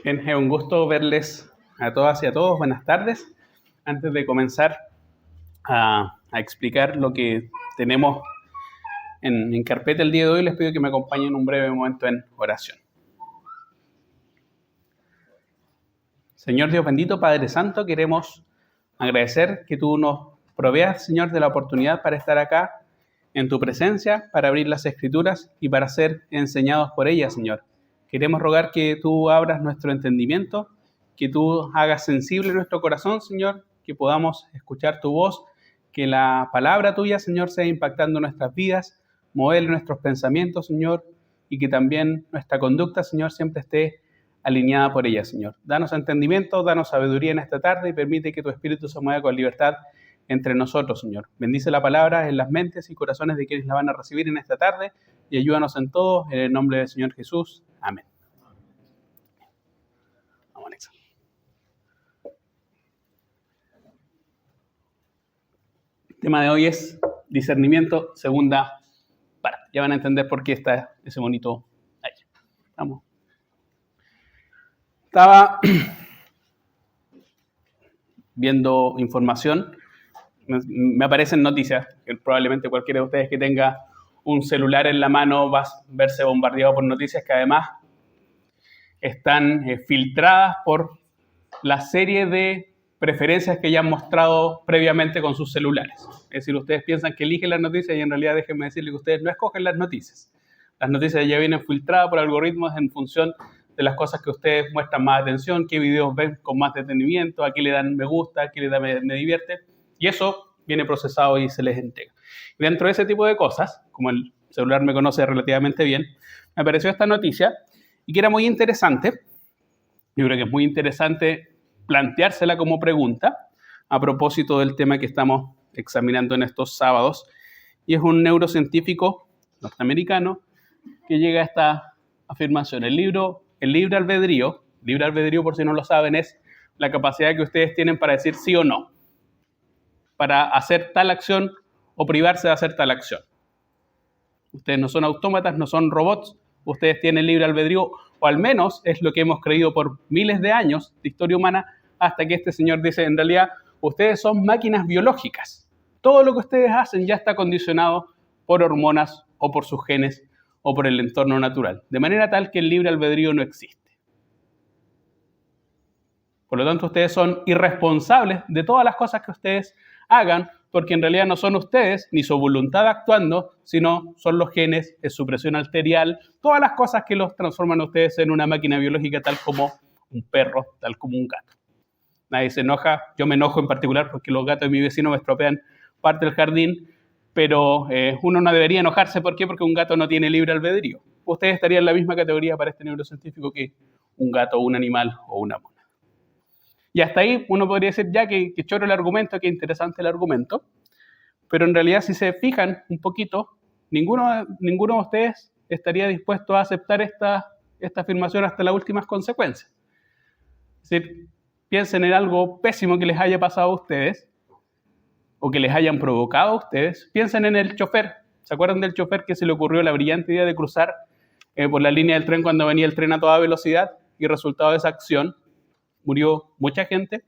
Bien, es un gusto verles a todas y a todos. Buenas tardes. Antes de comenzar a explicar lo que tenemos en carpeta el día de hoy, les pido que me acompañen un breve momento en oración. Señor Dios bendito, Padre Santo, queremos agradecer que tú nos proveas, Señor, de la oportunidad para estar acá en tu presencia, para abrir las Escrituras y para ser enseñados por ellas, Señor. Queremos rogar que tú abras nuestro entendimiento, que tú hagas sensible nuestro corazón, Señor, que podamos escuchar tu voz, que la palabra tuya, Señor, sea impactando nuestras vidas, modele nuestros pensamientos, Señor, y que también nuestra conducta, Señor, siempre esté alineada por ella, Señor. Danos entendimiento, danos sabiduría en esta tarde y permite que tu Espíritu se mueva con libertad entre nosotros, Señor. Bendice la palabra en las mentes y corazones de quienes la van a recibir en esta tarde y ayúdanos en todo, en el nombre del Señor Jesús. Amén. Vamos, Alexa. El tema de hoy es discernimiento, segunda parte. Ya van a entender por qué está ese bonito ahí. Vamos. Estaba viendo información, me aparecen noticias, que probablemente cualquiera de ustedes que tenga un celular en la mano va a verse bombardeado por noticias que además están filtradas por la serie de preferencias que ya han mostrado previamente con sus celulares. Es decir, ustedes piensan que eligen las noticias y en realidad déjenme decirles que ustedes no escogen las noticias. Las noticias ya vienen filtradas por algoritmos en función de las cosas que ustedes muestran más atención, qué videos ven con más detenimiento, a qué le dan me gusta, a qué le dan me divierte, y eso viene procesado y se les entrega. Y dentro de ese tipo de cosas, como el celular me conoce relativamente bien, me apareció esta noticia y que era muy interesante. Yo creo que es muy interesante planteársela como pregunta a propósito del tema que estamos examinando en estos sábados, y es un neurocientífico norteamericano que llega a esta afirmación. El libre albedrío, por si no lo saben, es la capacidad que ustedes tienen para decir sí o no, para hacer tal acción o privarse de hacer tal acción. Ustedes no son autómatas, no son robots, ustedes tienen libre albedrío, o al menos es lo que hemos creído por miles de años de historia humana, hasta que este señor dice, en realidad, ustedes son máquinas biológicas. Todo lo que ustedes hacen ya está condicionado por hormonas o por sus genes o por el entorno natural, de manera tal que el libre albedrío no existe. Por lo tanto, ustedes son irresponsables de todas las cosas que ustedes hagan, porque en realidad no son ustedes ni su voluntad actuando, sino son los genes, es su presión arterial, todas las cosas que los transforman a ustedes en una máquina biológica tal como un perro, tal como un gato. Nadie se enoja, yo me enojo en particular porque los gatos de mi vecino me estropean parte del jardín, pero uno no debería enojarse. ¿Por qué? Porque un gato no tiene libre albedrío. Ustedes estarían en la misma categoría para este neurocientífico que un gato, un animal o una mona. Y hasta ahí uno podría decir ya que choro el argumento, que interesante el argumento, pero en realidad si se fijan un poquito, ninguno de ustedes estaría dispuesto a aceptar esta afirmación hasta las últimas consecuencias. Es decir, piensen en algo pésimo que les haya pasado a ustedes o que les hayan provocado a ustedes. Piensen en el chofer. ¿Se acuerdan del chofer que se le ocurrió la brillante idea de cruzar por la línea del tren cuando venía el tren a toda velocidad? Y resultado de esa acción, murió mucha gente.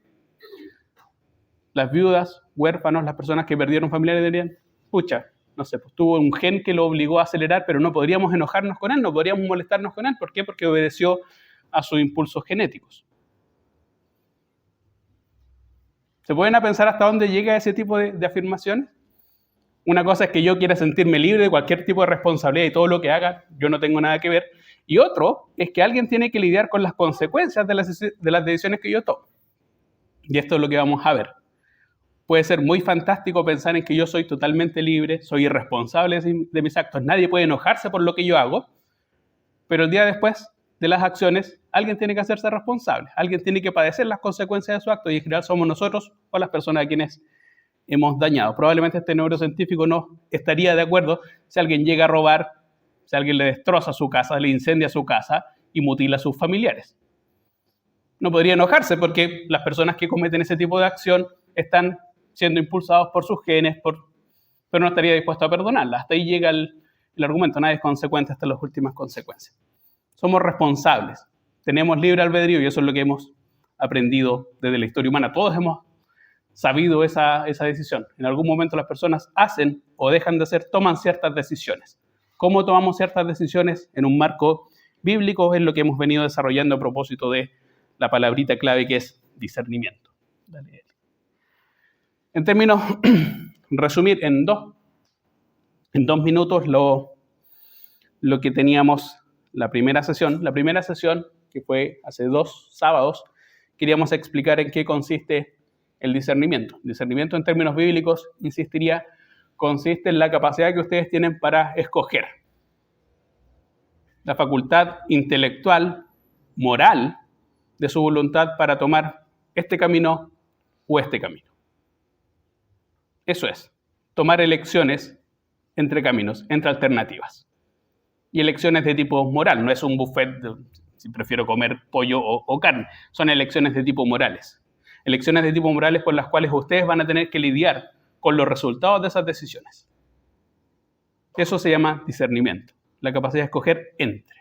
Las viudas, huérfanos, las personas que perdieron familiares dirían, pucha, no sé, pues tuvo un gen que lo obligó a acelerar, pero no podríamos enojarnos con él, no podríamos molestarnos con él. ¿Por qué? Porque obedeció a sus impulsos genéticos. ¿Se pueden pensar hasta dónde llega ese tipo de afirmaciones? Una cosa es que yo quiera sentirme libre de cualquier tipo de responsabilidad y todo lo que haga, yo no tengo nada que ver. Y otro es que alguien tiene que lidiar con las consecuencias de las decisiones que yo tomo. Y esto es lo que vamos a ver. Puede ser muy fantástico pensar en que yo soy totalmente libre, soy irresponsable de mis actos, nadie puede enojarse por lo que yo hago, pero el día después de las acciones, alguien tiene que hacerse responsable, alguien tiene que padecer las consecuencias de su acto, y en general somos nosotros o las personas a quienes hemos dañado. Probablemente este neurocientífico no estaría de acuerdo si alguien llega a robar, si alguien le destroza su casa, le incendia su casa y mutila a sus familiares. No podría enojarse porque las personas que cometen ese tipo de acción están siendo impulsados por sus genes, pero no estaría dispuesto a perdonarla. Hasta ahí llega el argumento, nadie es consecuente hasta las últimas consecuencias. Somos responsables. tenemos libre albedrío y eso es lo que hemos aprendido desde la historia humana. Todos hemos sabido esa decisión. En algún momento las personas hacen o dejan de hacer, toman ciertas decisiones. ¿Cómo tomamos ciertas decisiones en un marco bíblico? Es lo que hemos venido desarrollando a propósito de la palabrita clave que es discernimiento. Dale. En términos, resumir en dos minutos lo que teníamos la primera sesión. La primera sesión, que fue hace 2 sábados, queríamos explicar en qué consiste el discernimiento. El discernimiento en términos bíblicos, insistiría, consiste en la capacidad que ustedes tienen para escoger. La facultad intelectual, moral, de su voluntad para tomar este camino o este camino. Eso es, tomar elecciones entre caminos, entre alternativas. Y elecciones de tipo moral, no es un buffet de, si prefiero comer pollo o carne, son elecciones de tipo morales. Elecciones de tipo morales por las cuales ustedes van a tener que lidiar con los resultados de esas decisiones. Eso se llama discernimiento, la capacidad de escoger entre.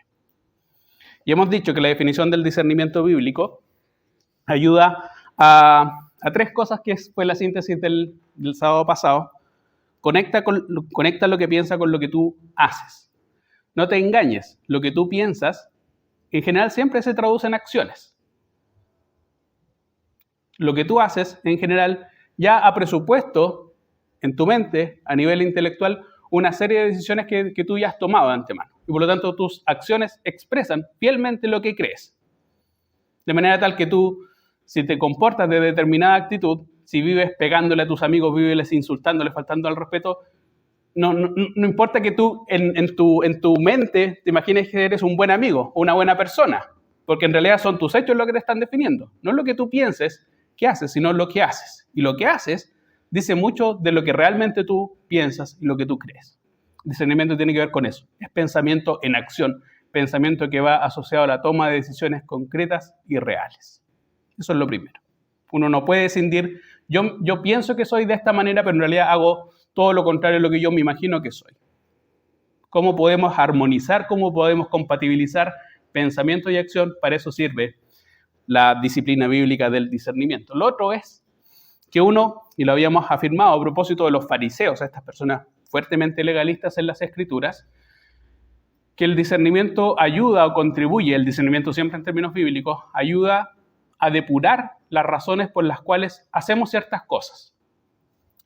Y hemos dicho que la definición del discernimiento bíblico ayuda a 3 cosas, que fue la síntesis del sábado pasado. Conecta lo que piensas con lo que tú haces. No te engañes, lo que tú piensas en general siempre se traduce en acciones. Lo que tú haces en general ya ha presupuesto en tu mente, a nivel intelectual, una serie de decisiones que tú ya has tomado de antemano. Y por lo tanto tus acciones expresan fielmente lo que crees. De manera tal que tú, si te comportas de determinada actitud, si vives pegándole a tus amigos, vives insultándoles, faltando al respeto, no importa que tú en tu mente te imagines que eres un buen amigo o una buena persona, porque en realidad son tus hechos lo que te están definiendo. No es lo que tú pienses que haces, sino lo que haces. Y lo que haces dice mucho de lo que realmente tú piensas y lo que tú crees. El discernimiento tiene que ver con eso. Es pensamiento en acción, pensamiento que va asociado a la toma de decisiones concretas y reales. Eso es lo primero. Uno no puede decidir, yo pienso que soy de esta manera, pero en realidad hago todo lo contrario de lo que yo me imagino que soy. ¿Cómo podemos armonizar, cómo podemos compatibilizar pensamiento y acción? Para eso sirve la disciplina bíblica del discernimiento. Lo otro es que uno, y lo habíamos afirmado a propósito de los fariseos, estas personas fuertemente legalistas en las Escrituras, que el discernimiento ayuda o contribuye, el discernimiento siempre en términos bíblicos, ayuda a depurar las razones por las cuales hacemos ciertas cosas.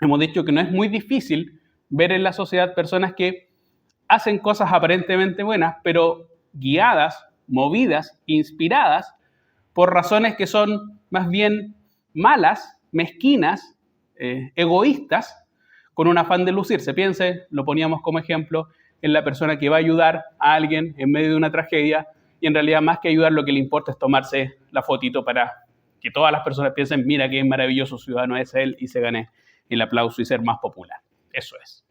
Hemos dicho que no es muy difícil ver en la sociedad personas que hacen cosas aparentemente buenas, pero guiadas, movidas, inspiradas por razones que son más bien malas, mezquinas, egoístas, con un afán de lucirse. Piense, lo poníamos como ejemplo, en la persona que va a ayudar a alguien en medio de una tragedia y en realidad más que ayudar lo que le importa es tomarse la fotito para que todas las personas piensen, mira qué maravilloso ciudadano es él y se gane el aplauso y ser más popular. Eso es.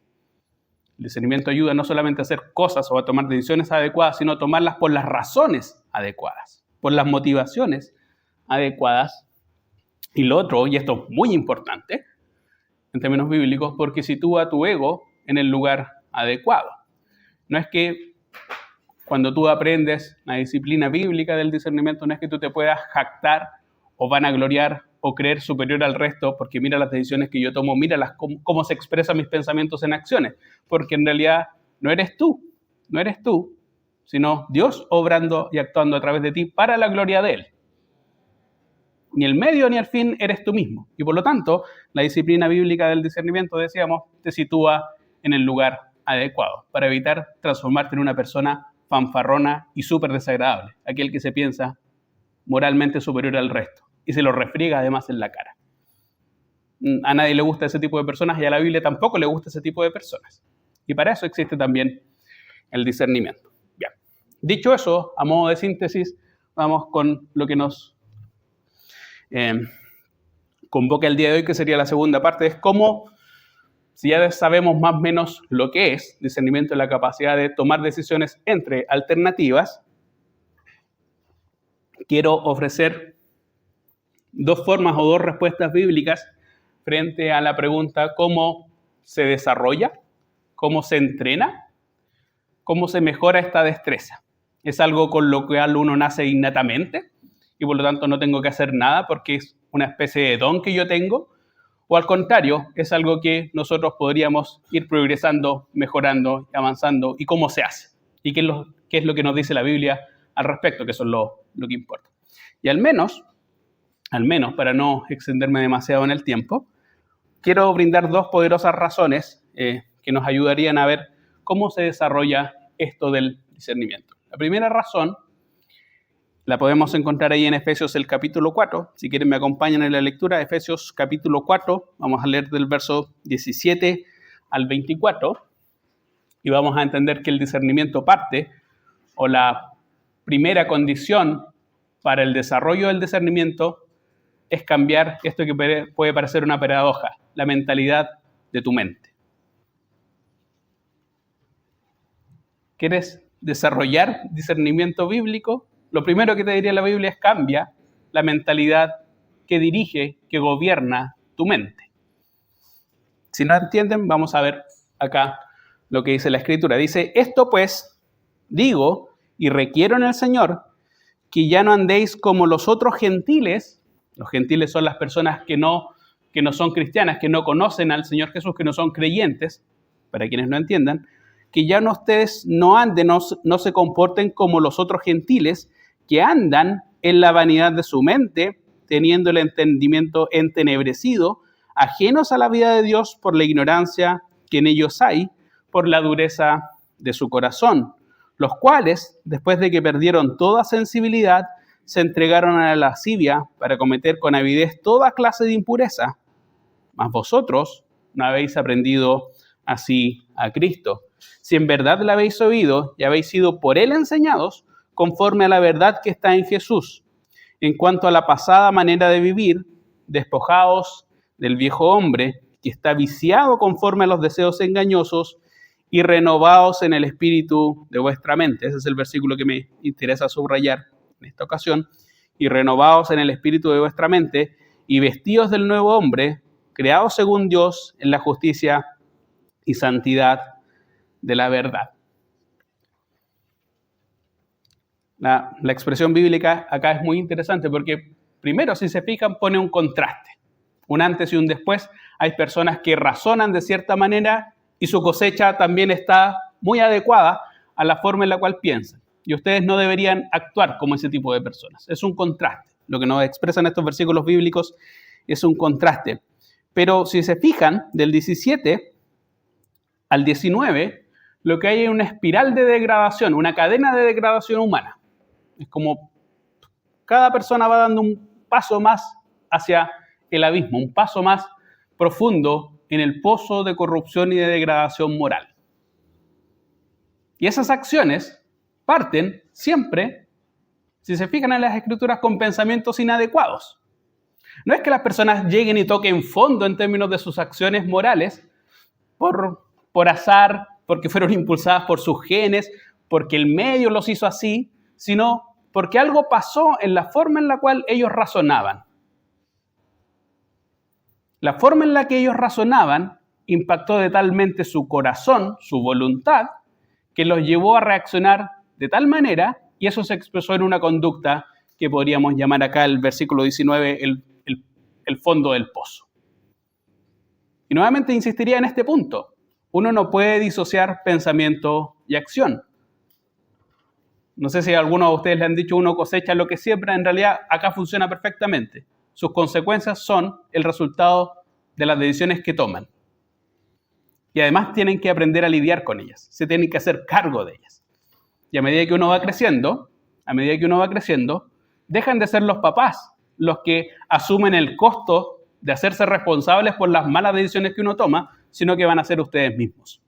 El discernimiento ayuda no solamente a hacer cosas o a tomar decisiones adecuadas, sino a tomarlas por las razones adecuadas, por las motivaciones adecuadas. Y lo otro, y esto es muy importante en términos bíblicos, porque sitúa tu ego en el lugar adecuado. No es que cuando tú aprendes la disciplina bíblica del discernimiento, no es que tú te puedas jactar o vanagloriar o creer superior al resto, porque mira las decisiones que yo tomo, mira cómo se expresan mis pensamientos en acciones, porque en realidad no eres tú, sino Dios obrando y actuando a través de ti para la gloria de Él. Ni el medio ni el fin eres tú mismo. Y por lo tanto, la disciplina bíblica del discernimiento, decíamos, te sitúa en el lugar adecuado, para evitar transformarte en una persona fanfarrona y súper desagradable, aquel que se piensa moralmente superior al resto y se lo refriega además en la cara. A nadie le gusta ese tipo de personas y a la Biblia tampoco le gusta ese tipo de personas. Y para eso existe también el discernimiento. Bien. Dicho eso, a modo de síntesis, vamos con lo que nos convoca el día de hoy, que sería la segunda parte, es cómo, si ya sabemos más o menos lo que es discernimiento, la capacidad de tomar decisiones entre alternativas, quiero ofrecer 2 formas o 2 respuestas bíblicas frente a la pregunta cómo se desarrolla, cómo se entrena, cómo se mejora esta destreza. es algo con lo cual uno nace innatamente y por lo tanto no tengo que hacer nada porque es una especie de don que yo tengo, o al contrario, es algo que nosotros podríamos ir progresando, mejorando, avanzando, y cómo se hace, y qué es lo que nos dice la Biblia al respecto, que eso es lo que importa. Y al menos, para no extenderme demasiado en el tiempo, quiero brindar dos poderosas razones que nos ayudarían a ver cómo se desarrolla esto del discernimiento. La primera razón la podemos encontrar ahí en Efesios el capítulo 4. Si quieren me acompañan en la lectura, Efesios capítulo 4. Vamos a leer del verso 17 al 24. Y vamos a entender que el discernimiento parte, o la primera condición para el desarrollo del discernimiento, es cambiar esto que puede parecer una paradoja, la mentalidad de tu mente. ¿Quieres desarrollar discernimiento bíblico? Lo primero que te diría la Biblia es cambia la mentalidad que dirige, que gobierna tu mente. Si no entienden, vamos a ver acá lo que dice la Escritura. Dice, esto pues digo y requiero en el Señor que ya no andéis como los otros gentiles. Los gentiles son las personas que no son cristianas, que no conocen al Señor Jesús, que no son creyentes, para quienes no entiendan, que ya ustedes no anden, no se comporten como los otros gentiles, que andan en la vanidad de su mente, teniendo el entendimiento entenebrecido, ajenos a la vida de Dios por la ignorancia que en ellos hay, por la dureza de su corazón, los cuales, después de que perdieron toda sensibilidad, se entregaron a la lascivia para cometer con avidez toda clase de impureza. Mas vosotros no habéis aprendido así a Cristo. Si en verdad la habéis oído y habéis sido por él enseñados, conforme a la verdad que está en Jesús. En cuanto a la pasada manera de vivir, despojaos del viejo hombre, que está viciado conforme a los deseos engañosos, y renovaos en el espíritu de vuestra mente. Ese es el versículo que me interesa subrayar en esta ocasión. Y renovaos en el espíritu de vuestra mente, y vestíos del nuevo hombre, creado según Dios en la justicia y santidad de la verdad. La expresión bíblica acá es muy interesante porque, primero, si se fijan, pone un contraste. Un antes y un después. Hay personas que razonan de cierta manera y su cosecha también está muy adecuada a la forma en la cual piensan. Y ustedes no deberían actuar como ese tipo de personas. Es un contraste. Lo que nos expresan estos versículos bíblicos es un contraste. Pero si se fijan, del 17 al 19, lo que hay es una espiral de degradación, una cadena de degradación humana. Es como cada persona va dando un paso más hacia el abismo, un paso más profundo en el pozo de corrupción y de degradación moral. Y esas acciones parten siempre, si se fijan en las Escrituras, con pensamientos inadecuados. No es que las personas lleguen y toquen fondo en términos de sus acciones morales por azar, porque fueron impulsadas por sus genes, porque el medio los hizo así, sino porque algo pasó en la forma en la cual ellos razonaban. La forma en la que ellos razonaban impactó de talmente su corazón, su voluntad, que los llevó a reaccionar de tal manera, y eso se expresó en una conducta que podríamos llamar acá el versículo 19, el fondo del pozo. Y nuevamente insistiría en este punto. Uno no puede disociar pensamiento y acción. No sé si a algunos de ustedes le han dicho uno cosecha lo que siembra, en realidad acá funciona perfectamente. Sus consecuencias son el resultado de las decisiones que toman. Y además tienen que aprender a lidiar con ellas, se tienen que hacer cargo de ellas. Y a medida que uno va creciendo, dejan de ser los papás los que asumen el costo de hacerse responsables por las malas decisiones que uno toma, sino que van a ser ustedes mismos.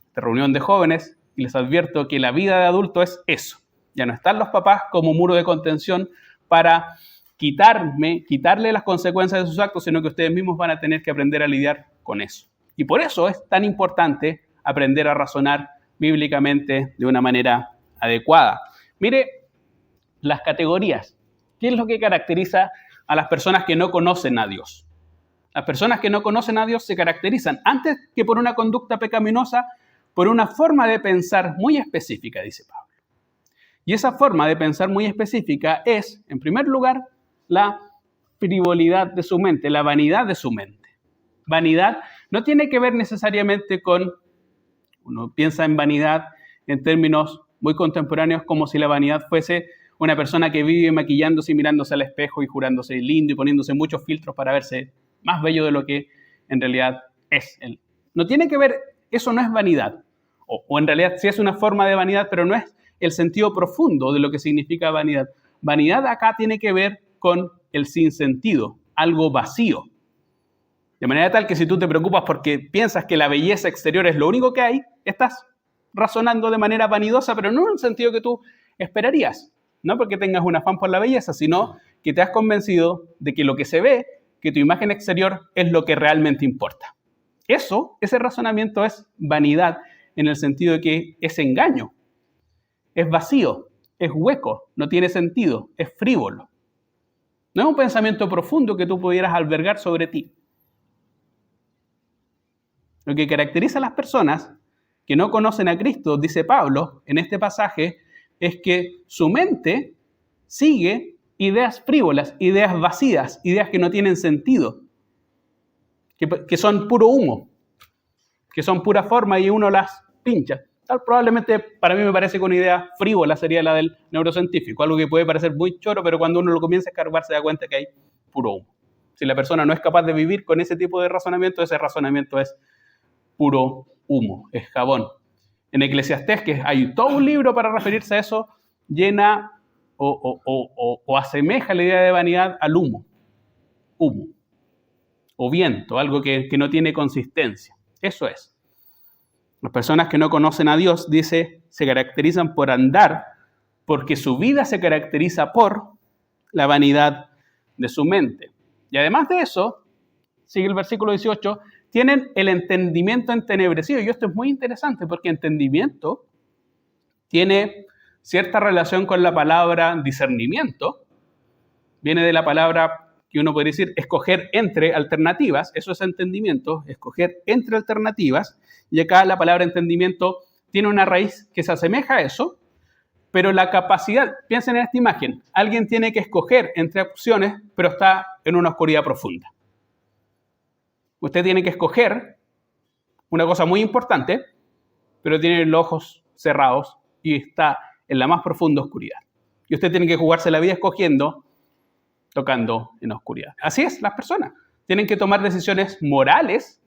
Esta reunión de jóvenes, y les advierto que la vida de adulto es eso. Ya no están los papás como muro de contención para quitarle las consecuencias de sus actos, sino que ustedes mismos van a tener que aprender a lidiar con eso. Y por eso es tan importante aprender a razonar bíblicamente de una manera adecuada. Mire las categorías. ¿Qué es lo que caracteriza a las personas que no conocen a Dios? Las personas que no conocen a Dios se caracterizan, antes que por una conducta pecaminosa, por una forma de pensar muy específica, dice Pablo. Y esa forma de pensar muy específica es, en primer lugar, la frivolidad de su mente, la vanidad de su mente. Vanidad no tiene que ver necesariamente con, uno piensa en vanidad en términos muy contemporáneos como si la vanidad fuese una persona que vive maquillándose y mirándose al espejo y jurándose lindo y poniéndose muchos filtros para verse más bello de lo que en realidad es él. No tiene que ver, eso no es vanidad. O en realidad sí es una forma de vanidad, pero no es el sentido profundo de lo que significa vanidad. Vanidad acá tiene que ver con el sinsentido, algo vacío. De manera tal que si tú te preocupas porque piensas que la belleza exterior es lo único que hay, estás razonando de manera vanidosa, pero no en el sentido que tú esperarías. No porque tengas un afán por la belleza, sino que te has convencido de que lo que se ve, que tu imagen exterior es lo que realmente importa. Ese razonamiento es vanidad en el sentido de que es engaño, es vacío, es hueco, no tiene sentido, es frívolo. No es un pensamiento profundo que tú pudieras albergar sobre ti. Lo que caracteriza a las personas que no conocen a Cristo, dice Pablo en este pasaje, es que su mente sigue ideas frívolas, ideas vacías, ideas que no tienen sentido, que son puro humo, que son pura forma y uno las pincha. Probablemente para mí me parece que una idea frívola sería la del neurocientífico, algo que puede parecer muy choro, pero cuando uno lo comienza a escarbar se da cuenta que hay puro humo. Si la persona no es capaz de vivir con ese tipo de razonamiento, ese razonamiento es puro humo, es jabón. En Eclesiastés, que hay todo un libro para referirse a eso, llena o asemeja la idea de vanidad al humo. Humo. O viento, algo que no tiene consistencia. Eso es. Las personas que no conocen a Dios, dice, se caracterizan por andar, porque su vida se caracteriza por la vanidad de su mente. Y además de eso, sigue el versículo 18, tienen el entendimiento entenebrecido. Y esto es muy interesante porque entendimiento tiene cierta relación con la palabra discernimiento. Viene de la palabra que uno podría decir escoger entre alternativas. Eso es entendimiento, escoger entre alternativas. Y acá la palabra entendimiento tiene una raíz que se asemeja a eso, pero la capacidad, piensen en esta imagen, alguien tiene que escoger entre opciones, pero está en una oscuridad profunda. Usted tiene que escoger una cosa muy importante, pero tiene los ojos cerrados y está en la más profunda oscuridad. Y usted tiene que jugarse la vida escogiendo, tocando en oscuridad. Así es, las personas tienen que tomar decisiones morales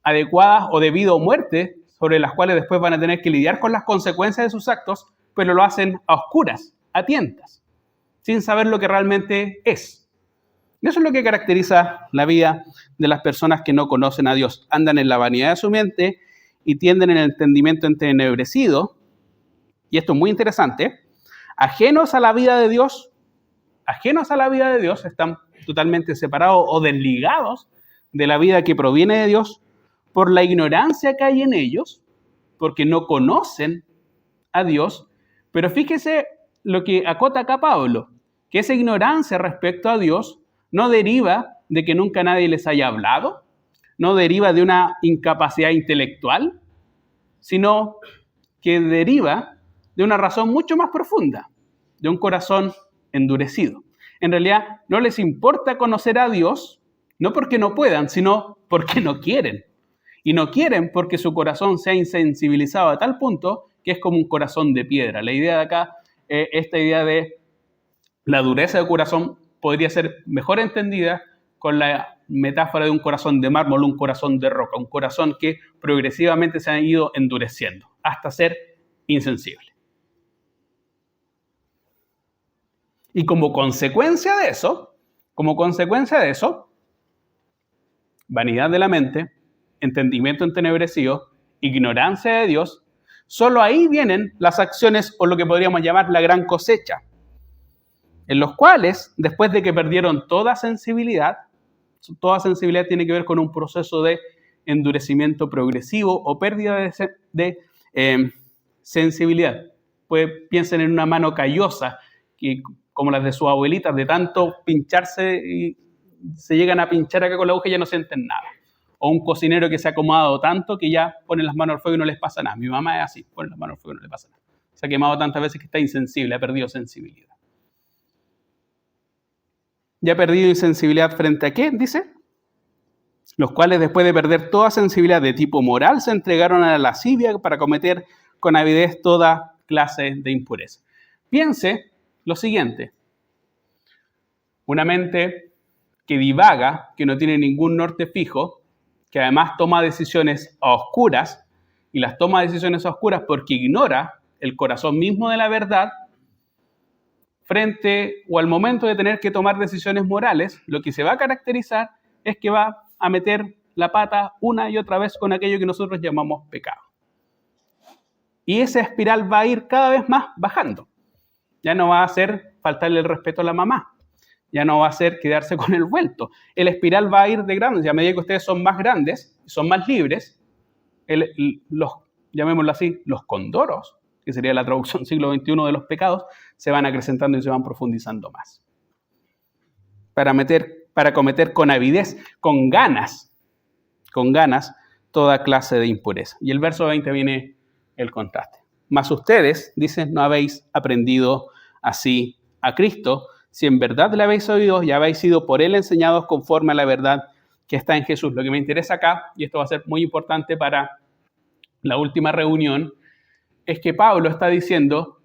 adecuadas o de vida o muerte, sobre las cuales después van a tener que lidiar con las consecuencias de sus actos, pero lo hacen a oscuras, a tientas, sin saber lo que realmente es. Y eso es lo que caracteriza la vida de las personas que no conocen a Dios. Andan en la vanidad de su mente y tienden en el entendimiento entenebrecido, y esto es muy interesante, ajenos a la vida de Dios, están totalmente separados o desligados de la vida que proviene de Dios por la ignorancia que hay en ellos, porque no conocen a Dios. Pero fíjese lo que acota acá Pablo, que esa ignorancia respecto a Dios no deriva de que nunca nadie les haya hablado, no deriva de una incapacidad intelectual, sino que deriva de una razón mucho más profunda, de un corazón endurecido. En realidad, no les importa conocer a Dios, no porque no puedan, sino porque no quieren. Y no quieren porque su corazón se ha insensibilizado a tal punto que es como un corazón de piedra. La idea de acá, esta idea de la dureza del corazón, podría ser mejor entendida con la metáfora de un corazón de mármol, un corazón de roca, un corazón que progresivamente se ha ido endureciendo hasta ser insensible. Y como consecuencia de eso, vanidad de la mente, entendimiento entenebrecido, ignorancia de Dios, solo ahí vienen las acciones o lo que podríamos llamar la gran cosecha, en los cuales, después de que perdieron toda sensibilidad tiene que ver con un proceso de endurecimiento progresivo o pérdida de sensibilidad. Pues piensen en una mano callosa, como las de sus abuelitas, de tanto pincharse y se llegan a pinchar acá con la aguja y ya no sienten nada. O un cocinero que se ha acomodado tanto que ya ponen las manos al fuego y no les pasa nada. Mi mamá es así, pone las manos al fuego y no le pasa nada. Se ha quemado tantas veces que está insensible, ha perdido sensibilidad. ¿Ya ha perdido insensibilidad frente a qué? Dice. Los cuales después de perder toda sensibilidad de tipo moral se entregaron a la lascivia para cometer con avidez toda clase de impureza. Piense lo siguiente. Una mente que divaga, que no tiene ningún norte fijo, que además toma decisiones a oscuras, y las toma decisiones a oscuras porque ignora el corazón mismo de la verdad, frente o al momento de tener que tomar decisiones morales, lo que se va a caracterizar es que va a meter la pata una y otra vez con aquello que nosotros llamamos pecado. Y esa espiral va a ir cada vez más bajando. Ya no va a ser faltarle el respeto a la mamá. Ya no va a ser quedarse con el vuelto. El espiral va a ir degradando. A medida que ustedes son más grandes, son más libres, llamémoslo así, los condoros, que sería la traducción siglo XXI de los pecados, se van acrecentando y se van profundizando más. Para cometer con avidez, con ganas, toda clase de impureza. Y el verso 20 viene el contraste. Mas ustedes, dicen, no habéis aprendido así a Cristo, si en verdad le habéis oído y habéis sido por él enseñados conforme a la verdad que está en Jesús. Lo que me interesa acá, y esto va a ser muy importante para la última reunión, es que Pablo está diciendo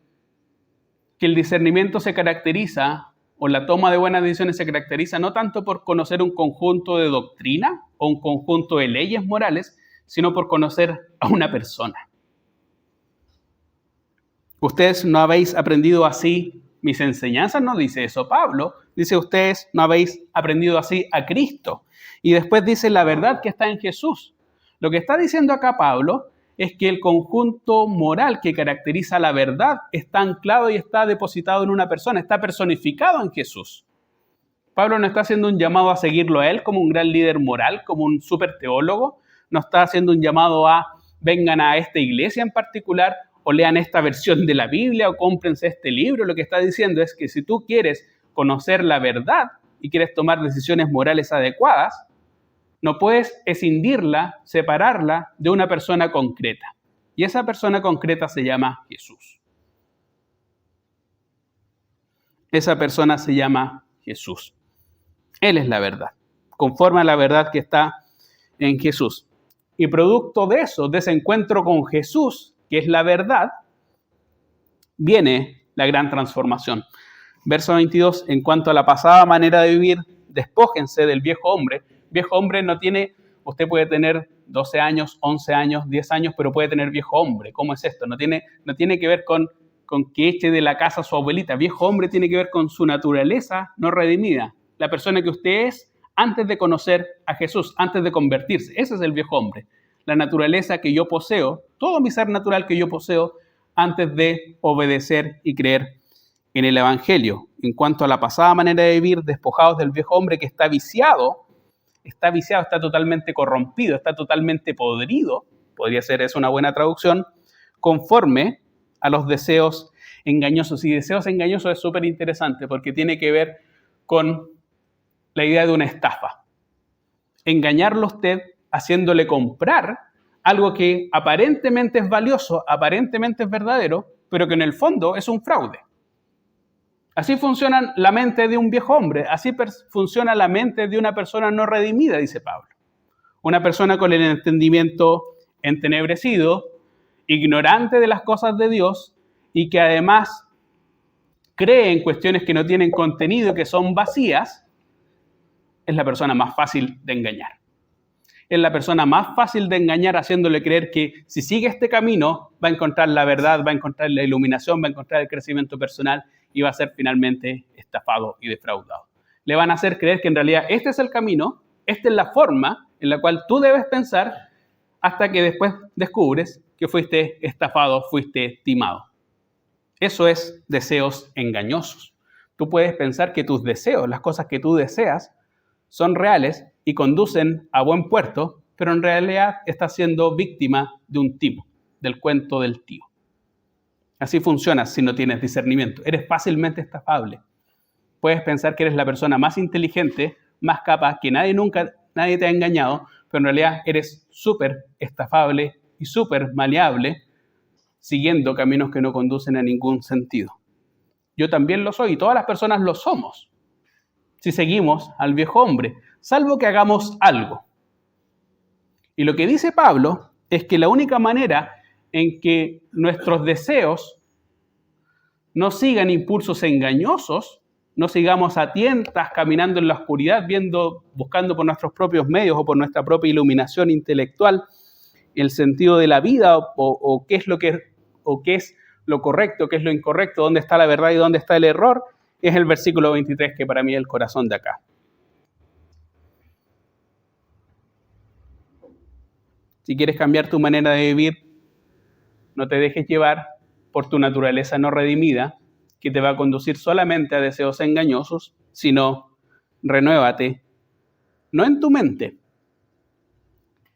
que el discernimiento se caracteriza, o la toma de buenas decisiones se caracteriza no tanto por conocer un conjunto de doctrina o un conjunto de leyes morales, sino por conocer a una persona. Ustedes no habéis aprendido así mis enseñanzas, no dice eso Pablo, dice ustedes no habéis aprendido así a Cristo. Y después dice la verdad que está en Jesús. Lo que está diciendo acá Pablo es que el conjunto moral que caracteriza la verdad está anclado y está depositado en una persona, está personificado en Jesús. Pablo no está haciendo un llamado a seguirlo a él como un gran líder moral, como un súper teólogo, no está haciendo un llamado a vengan a esta iglesia en particular o lean esta versión de la Biblia o cómprense este libro. Lo que está diciendo es que si tú quieres conocer la verdad y quieres tomar decisiones morales adecuadas, no puedes escindirla, separarla de una persona concreta. Y esa persona concreta se llama Jesús. Esa persona se llama Jesús. Él es la verdad, conforme a la verdad que está en Jesús. Y producto de eso, de ese encuentro con Jesús, que es la verdad, viene la gran transformación. Verso 22, en cuanto a la pasada manera de vivir, despójense del viejo hombre. Viejo hombre no tiene, usted puede tener 12 años, 11 años, 10 años, pero puede tener viejo hombre. ¿Cómo es esto? No tiene que ver con que eche de la casa a su abuelita. Viejo hombre tiene que ver con su naturaleza no redimida. La persona que usted es antes de conocer a Jesús, antes de convertirse. Ese es el viejo hombre. La naturaleza que yo poseo, todo mi ser natural que yo poseo antes de obedecer y creer en el Evangelio. En cuanto a la pasada manera de vivir, despojados del viejo hombre que está viciado, está totalmente corrompido, está totalmente podrido, podría ser eso una buena traducción, conforme a los deseos engañosos. Y deseos engañosos es súper interesante porque tiene que ver con la idea de una estafa. Engañarlo a usted haciéndole comprar algo que aparentemente es valioso, aparentemente es verdadero, pero que en el fondo es un fraude. Así funciona la mente de un viejo hombre, así funciona la mente de una persona no redimida, dice Pablo. Una persona con el entendimiento entenebrecido, ignorante de las cosas de Dios y que además cree en cuestiones que no tienen contenido, que son vacías, es la persona más fácil de engañar. Es la persona más fácil de engañar haciéndole creer que si sigue este camino va a encontrar la verdad, va a encontrar la iluminación, va a encontrar el crecimiento personal y va a ser finalmente estafado y defraudado. Le van a hacer creer que en realidad este es el camino, esta es la forma en la cual tú debes pensar hasta que después descubres que fuiste estafado, fuiste timado. Eso es deseos engañosos. Tú puedes pensar que tus deseos, las cosas que tú deseas, son reales y conducen a buen puerto, pero en realidad estás siendo víctima de un timo, del cuento del tío. Así funciona si no tienes discernimiento. Eres fácilmente estafable. Puedes pensar que eres la persona más inteligente, más capaz, que nadie te ha engañado, pero en realidad eres súper estafable y súper maleable siguiendo caminos que no conducen a ningún sentido. Yo también lo soy y todas las personas lo somos si seguimos al viejo hombre, salvo que hagamos algo. Y lo que dice Pablo es que la única manera en que nuestros deseos no sigan impulsos engañosos, no sigamos a tientas caminando en la oscuridad, buscando por nuestros propios medios o por nuestra propia iluminación intelectual el sentido de la vida o qué es lo correcto, qué es lo incorrecto, dónde está la verdad y dónde está el error, es el versículo 23 que para mí es el corazón de acá. Si quieres cambiar tu manera de vivir, no te dejes llevar por tu naturaleza no redimida, que te va a conducir solamente a deseos engañosos, sino renuévate, no en tu mente.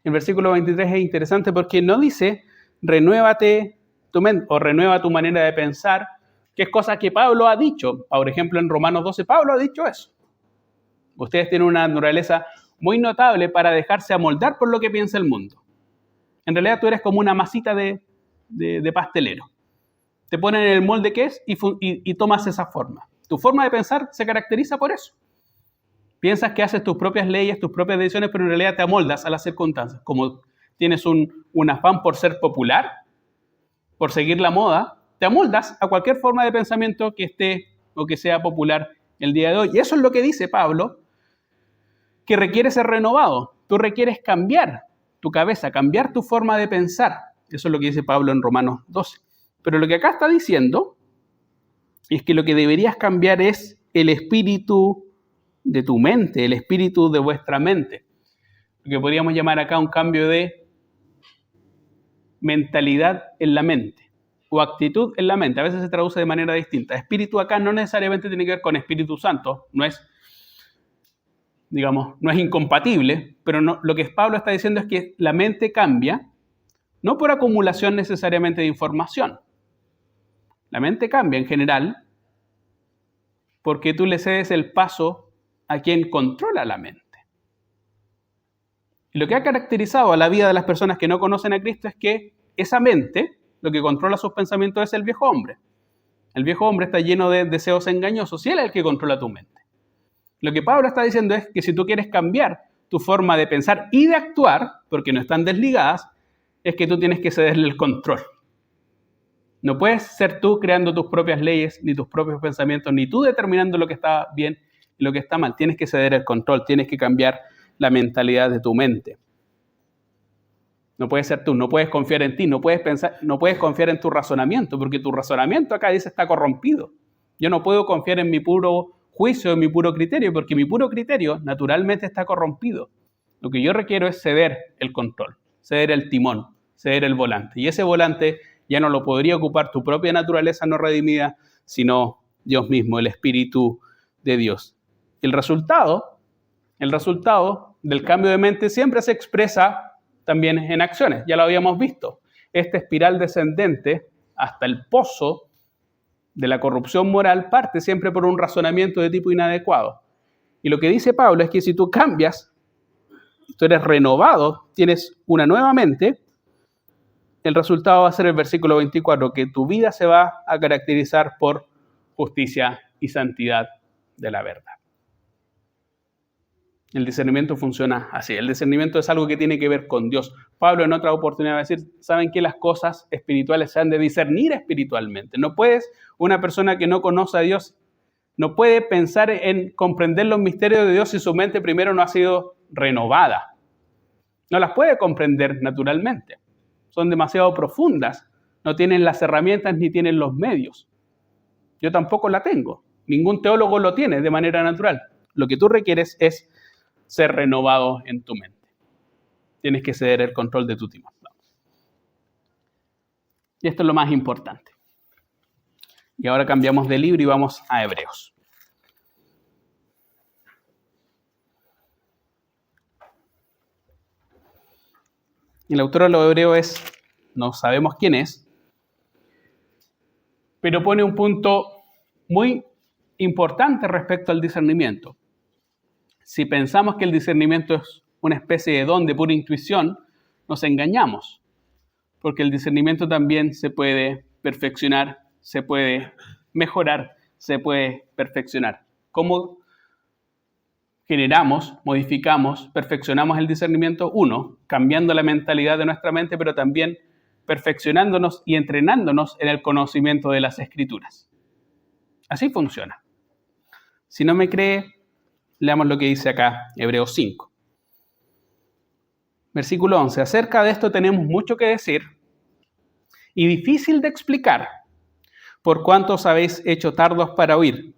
El versículo 23 es interesante porque no dice renuévate tu mente o renueva tu manera de pensar, que es cosa que Pablo ha dicho. Por ejemplo, en Romanos 12, Pablo ha dicho eso. Ustedes tienen una naturaleza muy notable para dejarse amoldar por lo que piensa el mundo. En realidad tú eres como una masita de pastelero. Te ponen en el molde que es y tomas esa forma. Tu forma de pensar se caracteriza por eso. Piensas que haces tus propias leyes, tus propias decisiones, pero en realidad te amoldas a las circunstancias. Como tienes un afán por ser popular, por seguir la moda, te amoldas a cualquier forma de pensamiento que esté o que sea popular el día de hoy. Y eso es lo que dice Pablo, que requiere ser renovado. Tú requieres cambiar tu cabeza, cambiar tu forma de pensar. Eso es lo que dice Pablo en Romanos 12. Pero lo que acá está diciendo es que lo que deberías cambiar es el espíritu de tu mente, el espíritu de vuestra mente. Lo que podríamos llamar acá un cambio de mentalidad en la mente o actitud en la mente. A veces se traduce de manera distinta. Espíritu acá no necesariamente tiene que ver con Espíritu Santo, no es incompatible, pero lo que Pablo está diciendo es que la mente cambia, no por acumulación necesariamente de información. La mente cambia en general porque tú le cedes el paso a quien controla la mente. Y lo que ha caracterizado a la vida de las personas que no conocen a Cristo es que esa mente, lo que controla sus pensamientos es el viejo hombre. El viejo hombre está lleno de deseos engañosos y él es el que controla tu mente. Lo que Pablo está diciendo es que si tú quieres cambiar tu forma de pensar y de actuar, porque no están desligadas, es que tú tienes que cederle el control. No puedes ser tú creando tus propias leyes, ni tus propios pensamientos, ni tú determinando lo que está bien y lo que está mal. Tienes que ceder el control, tienes que cambiar la mentalidad de tu mente. No puedes ser tú, no puedes confiar en ti, no puedes confiar en tu razonamiento, porque tu razonamiento acá dice está corrompido. Yo no puedo confiar en mi puro juicio, en mi puro criterio, porque mi puro criterio naturalmente está corrompido. Lo que yo requiero es ceder el control, ceder el timón, ceder el volante. Y ese volante ya no lo podría ocupar tu propia naturaleza no redimida, sino Dios mismo, el Espíritu de Dios. El resultado del cambio de mente siempre se expresa también en acciones. Ya lo habíamos visto. Esta espiral descendente hasta el pozo de la corrupción moral parte siempre por un razonamiento de tipo inadecuado. Y lo que dice Pablo es que si tú cambias, tú eres renovado, tienes una nueva mente, el resultado va a ser el versículo 24, que tu vida se va a caracterizar por justicia y santidad de la verdad. El discernimiento funciona así. El discernimiento es algo que tiene que ver con Dios. Pablo en otra oportunidad va a decir, ¿saben que las cosas espirituales se han de discernir espiritualmente? No puedes, una persona que no conoce a Dios, no puede pensar en comprender los misterios de Dios si su mente primero no ha sido renovada. No las puede comprender naturalmente. Son demasiado profundas. No tienen las herramientas ni tienen los medios. Yo tampoco la tengo. Ningún teólogo lo tiene de manera natural. Lo que tú requieres es ser renovado en tu mente. Tienes que ceder el control de tu timón. Y esto es lo más importante. Y ahora cambiamos de libro y vamos a Hebreos. El autor de los Hebreos no sabemos quién es, pero pone un punto muy importante respecto al discernimiento. Si pensamos que el discernimiento es una especie de don de pura intuición, nos engañamos. porque el discernimiento también se puede perfeccionar, se puede mejorar, se puede perfeccionar. ¿Cómo generamos, modificamos, perfeccionamos el discernimiento? Uno, cambiando la mentalidad de nuestra mente, pero también perfeccionándonos y entrenándonos en el conocimiento de las Escrituras. Así funciona. Si no me cree, leamos lo que dice acá, Hebreos 5. Versículo 11. Acerca de esto tenemos mucho que decir y difícil de explicar, por cuanto os habéis hecho tardos para oír.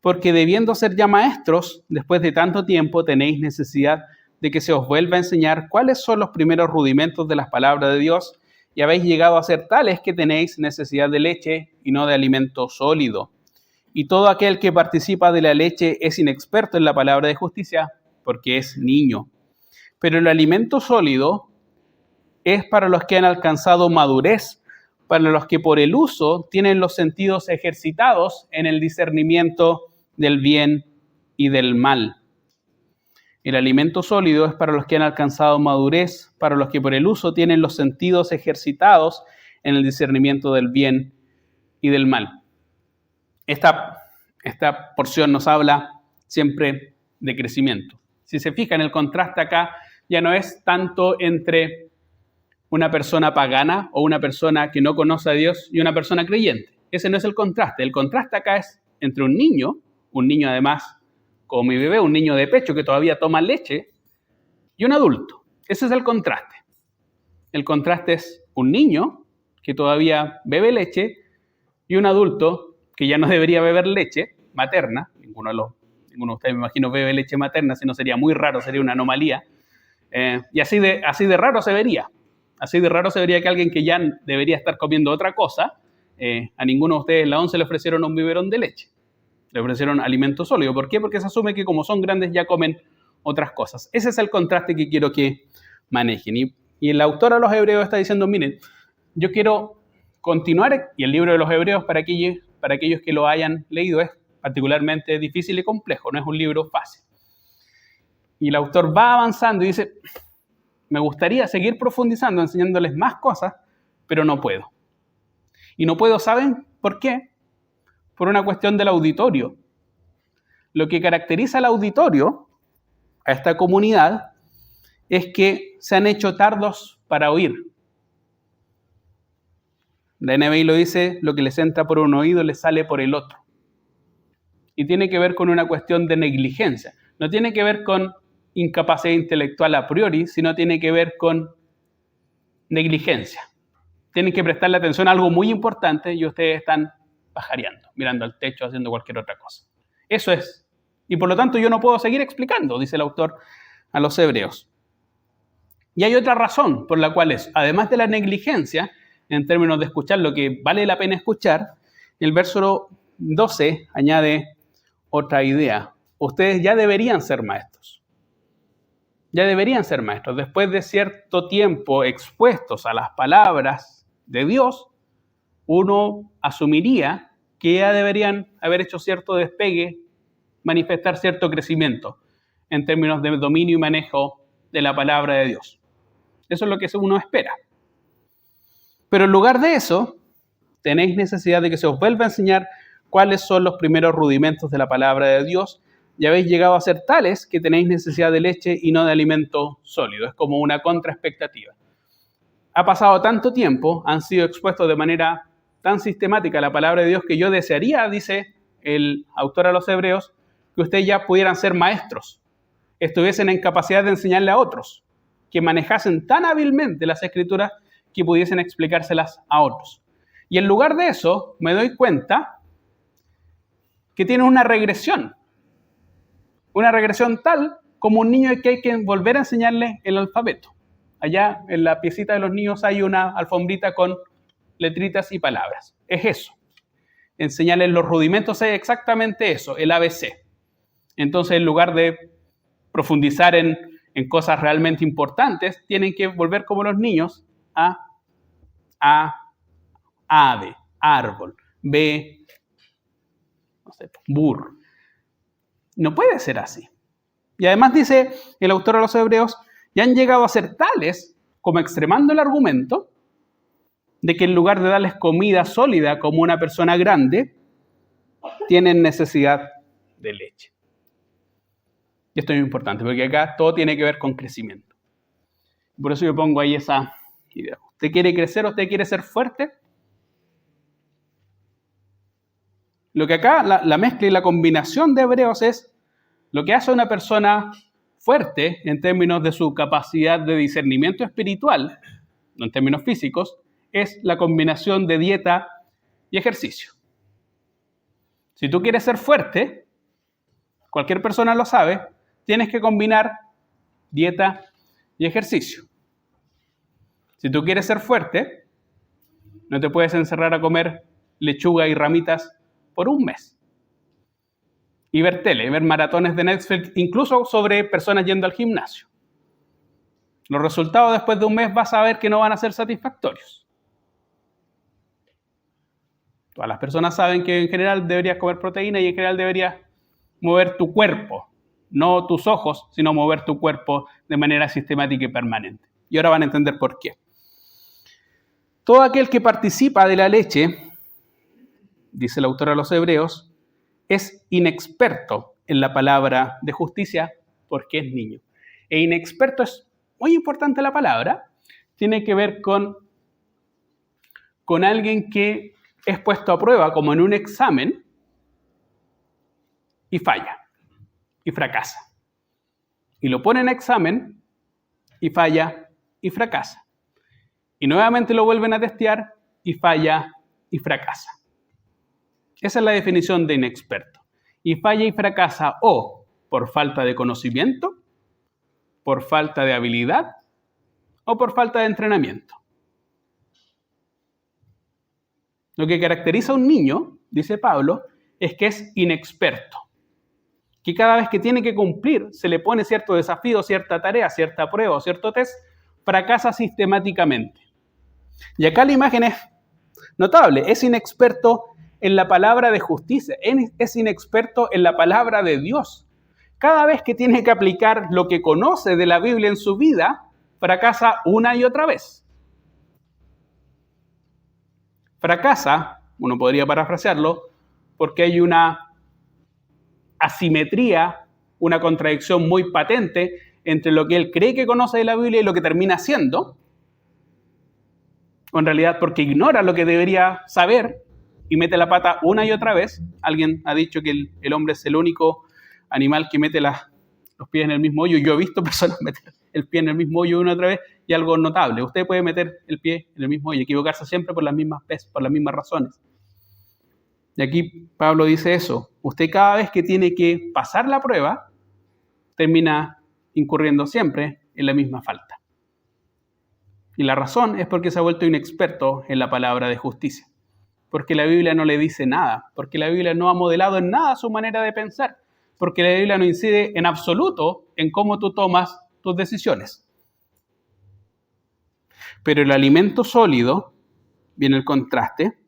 Porque debiendo ser ya maestros, después de tanto tiempo tenéis necesidad de que se os vuelva a enseñar cuáles son los primeros rudimentos de las palabras de Dios, y habéis llegado a ser tales que tenéis necesidad de leche y no de alimento sólido. Y todo aquel que participa de la leche es inexperto en la palabra de justicia, porque es niño. Pero el alimento sólido es para los que han alcanzado madurez, para los que por el uso tienen los sentidos ejercitados en el discernimiento del bien y del mal. El alimento sólido es para los que han alcanzado madurez, para los que por el uso tienen los sentidos ejercitados en el discernimiento del bien y del mal. Esta porción nos habla siempre de crecimiento. Si se fijan, el contraste acá ya no es tanto entre una persona pagana o una persona que no conoce a Dios y una persona creyente. Ese no es el contraste. El contraste acá es entre un niño además como mi bebé, un niño de pecho que todavía toma leche, y un adulto. Ese es el contraste. El contraste es un niño que todavía bebe leche y un adulto que ya no debería beber leche materna. Ninguno de ustedes, me imagino, bebe leche materna, si no sería muy raro, sería una anomalía. Y así de raro se vería. Así de raro se vería que alguien que ya debería estar comiendo otra cosa, a ninguno de ustedes en la 11 le ofrecieron un biberón de leche. Le ofrecieron alimento sólido. ¿Por qué? Porque se asume que como son grandes ya comen otras cosas. Ese es el contraste que quiero que manejen. Y el autor a los Hebreos está diciendo, miren, yo quiero continuar, y el libro de los Hebreos para aquellos que lo hayan leído es particularmente difícil y complejo, no es un libro fácil. Y el autor va avanzando y dice, me gustaría seguir profundizando, enseñándoles más cosas, pero no puedo. Y no puedo, ¿saben por qué? Por una cuestión del auditorio. Lo que caracteriza al auditorio, a esta comunidad, es que se han hecho tardos para oír. La NBI lo dice, lo que les entra por un oído les sale por el otro. Y tiene que ver con una cuestión de negligencia. No tiene que ver con incapacidad intelectual a priori, sino tiene que ver con negligencia. Tienen que prestarle atención a algo muy importante y ustedes están pajareando, mirando al techo, haciendo cualquier otra cosa. Eso es. Y por lo tanto yo no puedo seguir explicando, dice el autor a los Hebreos. Y hay otra razón por la cual es, además de la negligencia, en términos de escuchar lo que vale la pena escuchar, el verso 12 añade otra idea. Ustedes ya deberían ser maestros. Ya deberían ser maestros. Después de cierto tiempo expuestos a las palabras de Dios, uno asumiría que ya deberían haber hecho cierto despegue, manifestar cierto crecimiento en términos de dominio y manejo de la palabra de Dios. Eso es lo que uno espera. Pero en lugar de eso, tenéis necesidad de que se os vuelva a enseñar cuáles son los primeros rudimentos de la palabra de Dios, y habéis llegado a ser tales que tenéis necesidad de leche y no de alimento sólido. Es como una contraexpectativa. Ha pasado tanto tiempo, han sido expuestos de manera tan sistemática a la palabra de Dios que yo desearía, dice el autor a los Hebreos, que ustedes ya pudieran ser maestros, estuviesen en capacidad de enseñarle a otros, que manejasen tan hábilmente las Escrituras que pudiesen explicárselas a otros. Y en lugar de eso, me doy cuenta que tienen una regresión tal como un niño que hay que volver a enseñarle el alfabeto. Allá en la piecita de los niños hay una alfombrita con letritas y palabras. Es eso. Enseñarles los rudimentos es exactamente eso, el ABC. Entonces, en lugar de profundizar en cosas realmente importantes, tienen que volver como los niños a ave, árbol, B, no sé, burro. No puede ser así. Y además dice el autor a los Hebreos, ya han llegado a ser tales, como extremando el argumento, de que en lugar de darles comida sólida como una persona grande, tienen necesidad de leche. Y esto es muy importante, porque acá todo tiene que ver con crecimiento. Por eso yo pongo ahí esa idea. ¿Usted quiere crecer o usted quiere ser fuerte? Lo que acá, la mezcla y la combinación de Hebreos es lo que hace a una persona fuerte en términos de su capacidad de discernimiento espiritual, no en términos físicos, es la combinación de dieta y ejercicio. Si tú quieres ser fuerte, cualquier persona lo sabe, tienes que combinar dieta y ejercicio. Si tú quieres ser fuerte, no te puedes encerrar a comer lechuga y ramitas por un mes. Y ver tele, ver maratones de Netflix, incluso sobre personas yendo al gimnasio. Los resultados después de un mes vas a ver que no van a ser satisfactorios. Todas las personas saben que en general deberías comer proteína y en general deberías mover tu cuerpo, no tus ojos, sino mover tu cuerpo de manera sistemática y permanente. Y ahora van a entender por qué. Todo aquel que participa de la leche, dice el autor a los Hebreos, es inexperto en la palabra de justicia porque es niño. E inexperto es muy importante la palabra, tiene que ver con alguien que es puesto a prueba como en un examen y falla y fracasa. Y lo pone en examen y falla y fracasa. Y nuevamente lo vuelven a testear y falla y fracasa. Esa es la definición de inexperto. Y falla y fracasa o por falta de conocimiento, por falta de habilidad o por falta de entrenamiento. Lo que caracteriza a un niño, dice Pablo, es que es inexperto. Que cada vez que tiene que cumplir, se le pone cierto desafío, cierta tarea, cierta prueba o cierto test, fracasa sistemáticamente. Y acá la imagen es notable. Es inexperto en la palabra de justicia. Es inexperto en la palabra de Dios. Cada vez que tiene que aplicar lo que conoce de la Biblia en su vida, fracasa una y otra vez. Fracasa, uno podría parafrasearlo, porque hay una asimetría, una contradicción muy patente entre lo que él cree que conoce de la Biblia y lo que termina haciendo, o en realidad porque ignora lo que debería saber y mete la pata una y otra vez. Alguien ha dicho que el hombre es el único animal que mete los pies en el mismo hoyo. Yo he visto personas meter el pie en el mismo hoyo una y otra vez y algo notable. Usted puede meter el pie en el mismo hoyo y equivocarse siempre por las mismas razones. Y aquí Pablo dice eso. Usted cada vez que tiene que pasar la prueba, termina incurriendo siempre en la misma falta. Y la razón es porque se ha vuelto inexperto en la palabra de justicia. Porque la Biblia no le dice nada. Porque la Biblia no ha modelado en nada su manera de pensar. Porque la Biblia no incide en absoluto en cómo tú tomas tus decisiones. Pero el alimento sólido, viene el contraste,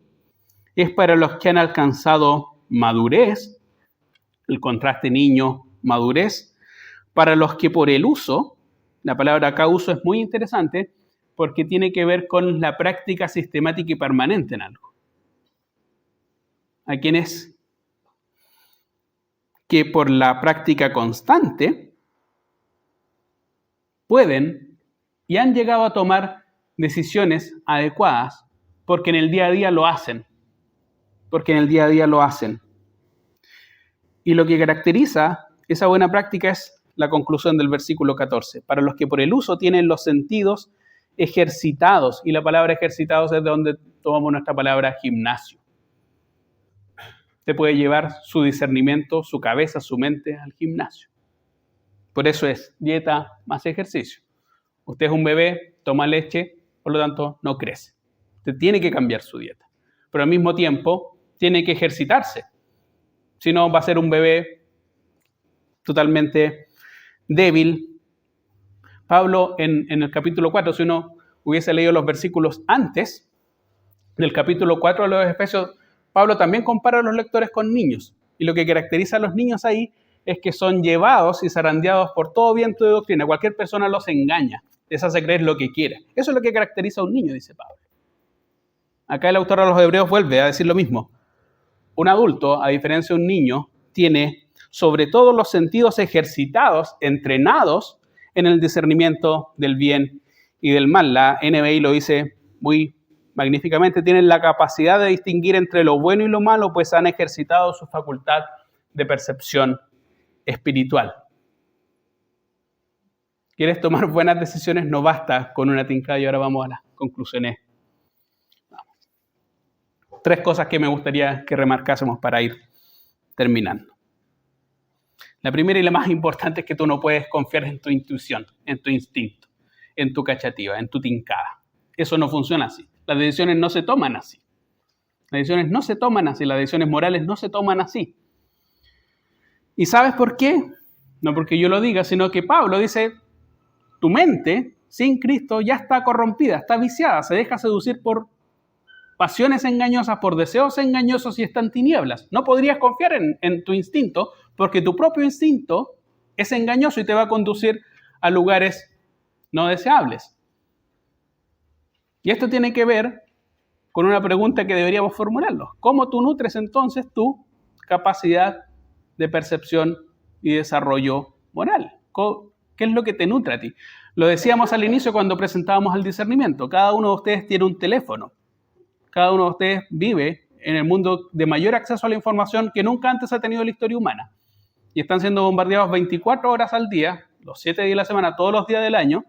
es para los que han alcanzado madurez, el contraste niño-madurez, para los que por el uso, la palabra acá uso es muy interesante, porque tiene que ver con la práctica sistemática y permanente en algo. A quienes que por la práctica constante pueden y han llegado a tomar decisiones adecuadas porque en el día a día lo hacen. Y lo que caracteriza esa buena práctica es la conclusión del versículo 14. Para los que por el uso tienen los sentidos ejercitados. Y la palabra ejercitados es de donde tomamos nuestra palabra gimnasio. Usted puede llevar su discernimiento, su cabeza, su mente al gimnasio. Por eso es dieta más ejercicio. Usted es un bebé, toma leche, por lo tanto no crece. Usted tiene que cambiar su dieta. Pero al mismo tiempo tiene que ejercitarse. Si no, va a ser un bebé totalmente débil. Pablo en el capítulo 4, si uno hubiese leído los versículos antes del capítulo 4 de los Efesios, Pablo también compara a los lectores con niños. Y lo que caracteriza a los niños ahí es que son llevados y zarandeados por todo viento de doctrina. Cualquier persona los engaña, les hace creer lo que quiera. Eso es lo que caracteriza a un niño, dice Pablo. Acá el autor de los Hebreos vuelve a decir lo mismo. Un adulto, a diferencia de un niño, tiene sobre todo los sentidos ejercitados, entrenados en el discernimiento del bien y del mal. La NBI lo dice muy magníficamente. Tienen la capacidad de distinguir entre lo bueno y lo malo, pues han ejercitado su facultad de percepción espiritual. ¿Quieres tomar buenas decisiones? No basta con una tincada y ahora vamos a las conclusiones. 3 cosas que me gustaría que remarcásemos para ir terminando. La primera y la más importante es que tú no puedes confiar en tu intuición, en tu instinto, en tu cachativa, en tu tincada. Eso no funciona así. Las decisiones no se toman así. Las decisiones no se toman así. Las decisiones morales no se toman así. ¿Y sabes por qué? No porque yo lo diga, sino que Pablo dice, tu mente sin Cristo ya está corrompida, está viciada, se deja seducir por pasiones engañosas, por deseos engañosos y está en tinieblas. No podrías confiar en tu instinto porque tu propio instinto es engañoso y te va a conducir a lugares no deseables. Y esto tiene que ver con una pregunta que deberíamos formularnos. ¿Cómo tú nutres entonces tu capacidad de percepción y desarrollo moral? ¿Qué es lo que te nutre a ti? Lo decíamos al inicio cuando presentábamos el discernimiento. Cada uno de ustedes tiene un teléfono. Cada uno de ustedes vive en el mundo de mayor acceso a la información que nunca antes ha tenido la historia humana. Y están siendo bombardeados 24 horas al día, los 7 días de la semana, todos los días del año,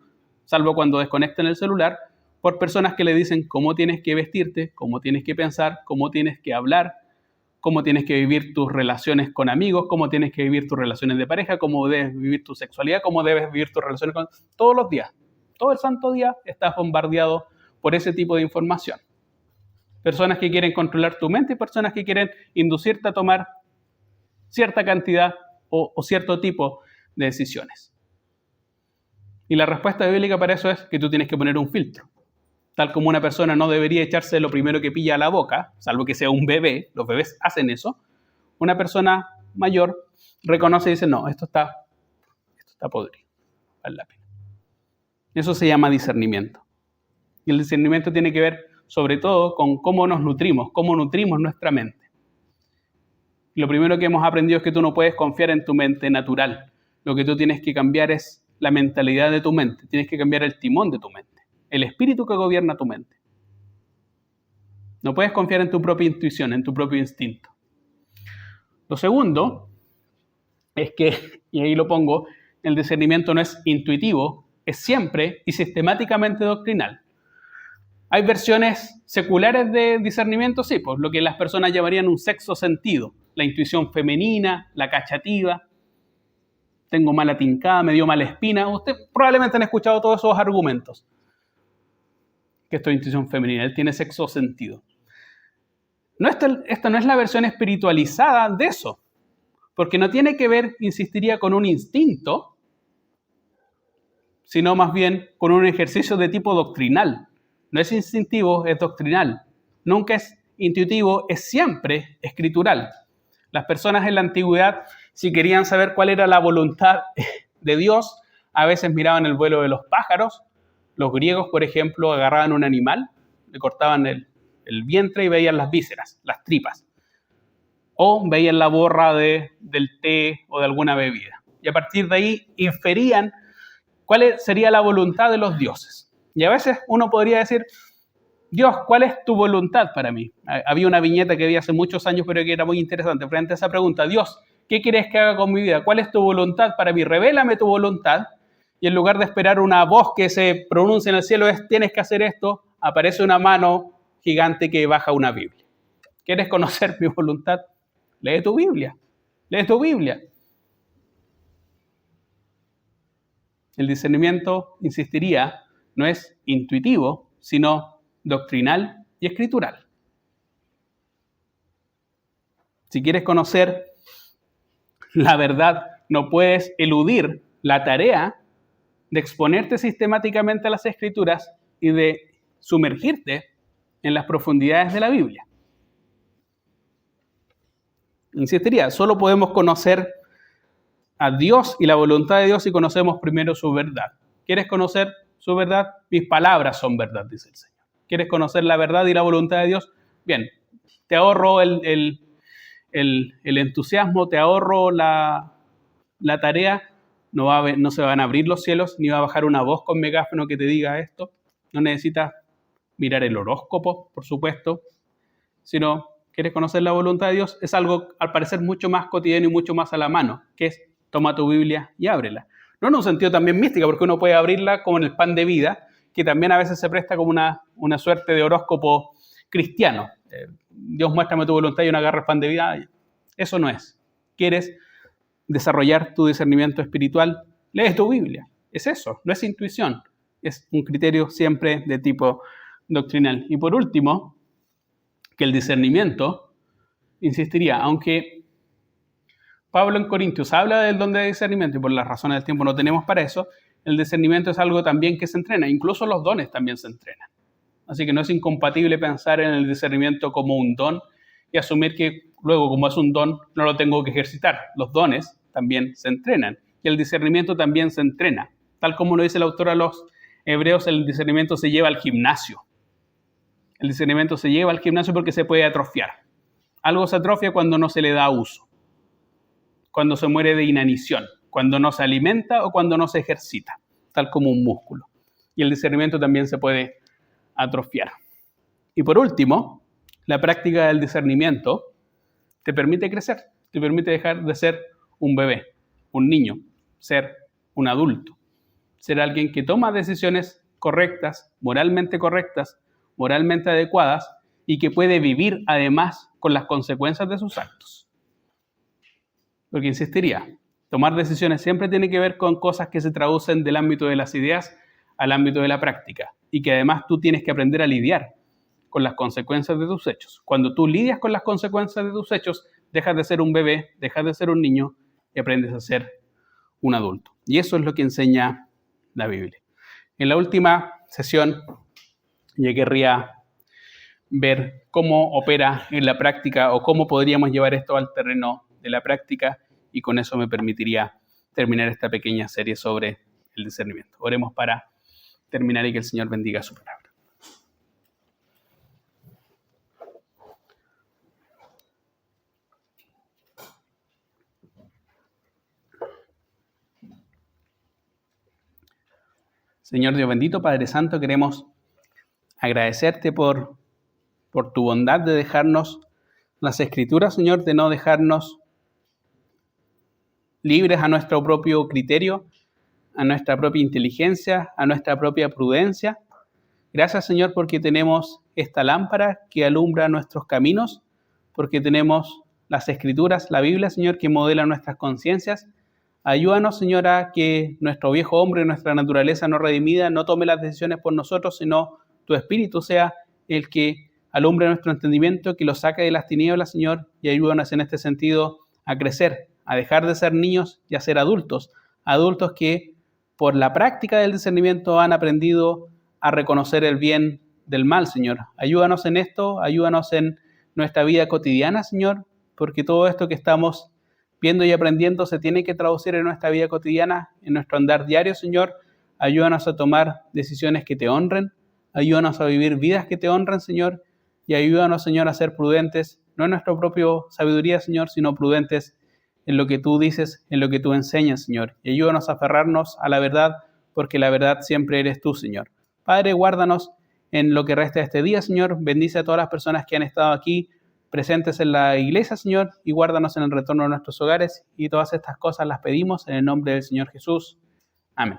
salvo cuando desconecten el celular, por personas que le dicen cómo tienes que vestirte, cómo tienes que pensar, cómo tienes que hablar, cómo tienes que vivir tus relaciones con amigos, cómo tienes que vivir tus relaciones de pareja, cómo debes vivir tu sexualidad, cómo debes vivir tus relaciones con... Todos los días, todo el santo día estás bombardeado por ese tipo de información. Personas que quieren controlar tu mente y personas que quieren inducirte a tomar cierta cantidad o cierto tipo de decisiones. Y la respuesta bíblica para eso es que tú tienes que poner un filtro. Tal como una persona no debería echarse lo primero que pilla a la boca, salvo que sea un bebé, los bebés hacen eso, una persona mayor reconoce y dice, no, esto está podrido, vale la pena. Eso se llama discernimiento. Y el discernimiento tiene que ver sobre todo con cómo nos nutrimos, cómo nutrimos nuestra mente. Lo primero que hemos aprendido es que tú no puedes confiar en tu mente natural. Lo que tú tienes que cambiar es la mentalidad de tu mente. Tienes que cambiar el timón de tu mente, el espíritu que gobierna tu mente. No puedes confiar en tu propia intuición, en tu propio instinto. Lo segundo es que, y ahí lo pongo, el discernimiento no es intuitivo, es siempre y sistemáticamente doctrinal. Hay versiones seculares de discernimiento, sí, pues lo que las personas llamarían un sexto sentido. La intuición femenina, la cachativa, tengo mala tincada, me dio mala espina. Ustedes probablemente han escuchado todos esos argumentos. Que esto es intuición femenina, él tiene sexto sentido. Esta no es la versión espiritualizada de eso, porque no tiene que ver, insistiría, con un instinto, sino más bien con un ejercicio de tipo doctrinal. No es instintivo, es doctrinal. Nunca es intuitivo, es siempre escritural. Las personas en la antigüedad, si querían saber cuál era la voluntad de Dios, a veces miraban el vuelo de los pájaros. Los griegos, por ejemplo, agarraban un animal, le cortaban el vientre y veían las vísceras, las tripas. O veían la borra del té o de alguna bebida. Y a partir de ahí inferían cuál sería la voluntad de los dioses. Y a veces uno podría decir, Dios, ¿cuál es tu voluntad para mí? Había una viñeta que vi hace muchos años, pero que era muy interesante. Frente a esa pregunta, Dios, ¿qué quieres que haga con mi vida? ¿Cuál es tu voluntad para mí? Revélame tu voluntad. Y en lugar de esperar una voz que se pronuncia en el cielo, tienes que hacer esto, aparece una mano gigante que baja una Biblia. ¿Quieres conocer mi voluntad? Lee tu Biblia. Lee tu Biblia. El discernimiento, insistiría, no es intuitivo, sino doctrinal y escritural. Si quieres conocer la verdad, no puedes eludir la tarea de exponerte sistemáticamente a las Escrituras y de sumergirte en las profundidades de la Biblia. Insistiría, solo podemos conocer a Dios y la voluntad de Dios si conocemos primero su verdad. ¿Quieres conocer su verdad? Mis palabras son verdad, dice el Señor. ¿Quieres conocer la verdad y la voluntad de Dios? Bien, te ahorro el entusiasmo, te ahorro la tarea. No se van a abrir los cielos, ni va a bajar una voz con megáfono que te diga esto. No necesitas mirar el horóscopo, por supuesto, sino quieres conocer la voluntad de Dios. Es algo, al parecer, mucho más cotidiano y mucho más a la mano, que es toma tu Biblia y ábrela. No en un sentido también místico, porque uno puede abrirla como en el pan de vida, que también a veces se presta como una suerte de horóscopo cristiano. Dios, muéstrame tu voluntad y uno agarra el pan de vida. Eso no es. ¿Quieres desarrollar tu discernimiento espiritual? Lees tu Biblia. Es eso, no es intuición. Es un criterio siempre de tipo doctrinal. Y por último, que el discernimiento, insistiría, aunque Pablo en Corintios habla del don de discernimiento y por las razones del tiempo no tenemos para eso, el discernimiento es algo también que se entrena, incluso los dones también se entrenan. Así que no es incompatible pensar en el discernimiento como un don y asumir que luego, como es un don, no lo tengo que ejercitar. Los dones también se entrenan y el discernimiento también se entrena. Tal como lo dice el autor a los Hebreos, el discernimiento se lleva al gimnasio. El discernimiento se lleva al gimnasio porque se puede atrofiar. Algo se atrofia cuando no se le da uso, cuando se muere de inanición, cuando no se alimenta o cuando no se ejercita, tal como un músculo. Y el discernimiento también se puede atrofiar. Y por último, la práctica del discernimiento te permite crecer, te permite dejar de ser un bebé, un niño, ser un adulto, ser alguien que toma decisiones correctas, moralmente adecuadas y que puede vivir además con las consecuencias de sus actos. Porque insistiría, tomar decisiones siempre tiene que ver con cosas que se traducen del ámbito de las ideas al ámbito de la práctica y que además tú tienes que aprender a lidiar con las consecuencias de tus hechos. Cuando tú lidias con las consecuencias de tus hechos, dejas de ser un bebé, dejas de ser un niño y aprendes a ser un adulto. Y eso es lo que enseña la Biblia. En la última sesión, yo querría ver cómo opera en la práctica o cómo podríamos llevar esto al terreno de la práctica y con eso me permitiría terminar esta pequeña serie sobre el discernimiento. Oremos para terminar y que el Señor bendiga su palabra. Señor Dios bendito, Padre Santo, queremos agradecerte por tu bondad de dejarnos las Escrituras, Señor, de no dejarnos libres a nuestro propio criterio, a nuestra propia inteligencia, a nuestra propia prudencia. Gracias, Señor, porque tenemos esta lámpara que alumbra nuestros caminos, porque tenemos las Escrituras, la Biblia, Señor, que modela nuestras conciencias. Ayúdanos, Señor, a que nuestro viejo hombre, nuestra naturaleza no redimida, no tome las decisiones por nosotros, sino tu Espíritu sea el que alumbre nuestro entendimiento, que lo saque de las tinieblas, Señor, y ayúdanos en este sentido a crecer, a dejar de ser niños y a ser adultos que por la práctica del discernimiento han aprendido a reconocer el bien del mal, Señor. Ayúdanos en esto, ayúdanos en nuestra vida cotidiana, Señor, porque todo esto que estamos viendo y aprendiendo se tiene que traducir en nuestra vida cotidiana, en nuestro andar diario, Señor. Ayúdanos a tomar decisiones que te honren, ayúdanos a vivir vidas que te honren, Señor, y ayúdanos, Señor, a ser prudentes, no en nuestra propia sabiduría, Señor, sino prudentes en lo que tú dices, en lo que tú enseñas, Señor. Y ayúdanos a aferrarnos a la verdad, porque la verdad siempre eres tú, Señor. Padre, guárdanos en lo que resta de este día, Señor. Bendice a todas las personas que han estado aquí presentes en la iglesia, Señor, y guárdanos en el retorno de nuestros hogares. Y todas estas cosas las pedimos en el nombre del Señor Jesús. Amén.